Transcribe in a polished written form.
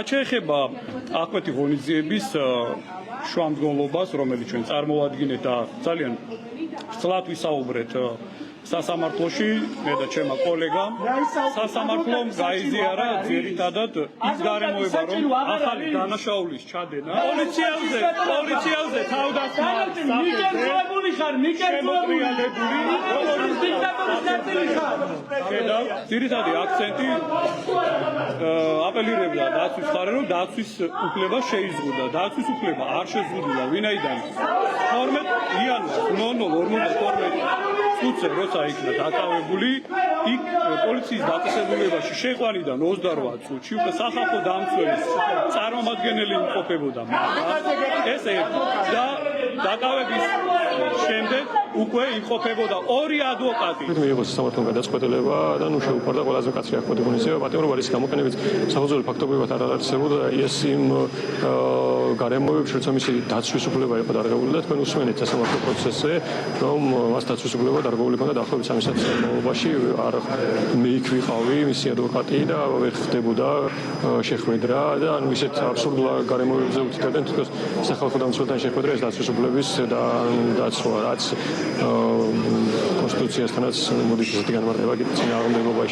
რაც შეეხება აკვეთი ღონისძიების შუამდგომლობას, რომელიც ჩვენ წარმოვადგინეთ და ძალიან ცლად ვისაუბრეთ სასამართლოში, მე და ჩემმა კოლეგამ სასამართლომ გაიზიარა ძირითადად ის გარემოება, რომ ახალი დანაშაულის ჩადენა პოლიციაზე თავდასხმა ძირითადი აქცენტი აპელირებდა დაცვის მხარე, რომ დაცვის უფლება შეიზღუდა. დაცვის უფლება არ შეზღუდულა, ვინაიდან 12 იანვარს 00:42 წუთზე როცა იქნა დაკავებული, იქ პოლიციის დაწესებულებაში შეყვანიდან 28 წუთში უკვე სახალხო დამცველის წარმომადგენელი იმყოფებოდა. ეს და დაკავების შემდეგ უკვე იმყოფებოდა ორი ადვოკატი. მიიღო სასამართლომ გადაწყვეტილება და ნუ შეუყვარდა ყველაზე მკაცრი აკვეთი ღონისძიება. პატიმრობა რის გამოყენებით საფუძველი ფაქტობრივად არ არარსებოდა ეს იმ გარემოებებში, როცა მისი დაცვის უფლება იყო დარღვეული და თქვენ უსმენთ სასამართლო პროცესზე, რომ მას დაცვის უფლება დარღვეული ჰქონდა დაახლოებით 3 საათის განმავლობაში. არ მე იქ ვიყავი, მისი ადვოკატი და ვერ ხდებოდა შეხვედრა და ანუ ისეთ აბსურდულ გარემოებებზე უთითებდნენ თვითონ სახალხო დამცველთან შეხვედრა ეს დაცვის უფლების დაცვა, რაც კონსტიტუციასთანაც მოდის ესეთი განმარტება წინააღმდეგობაში.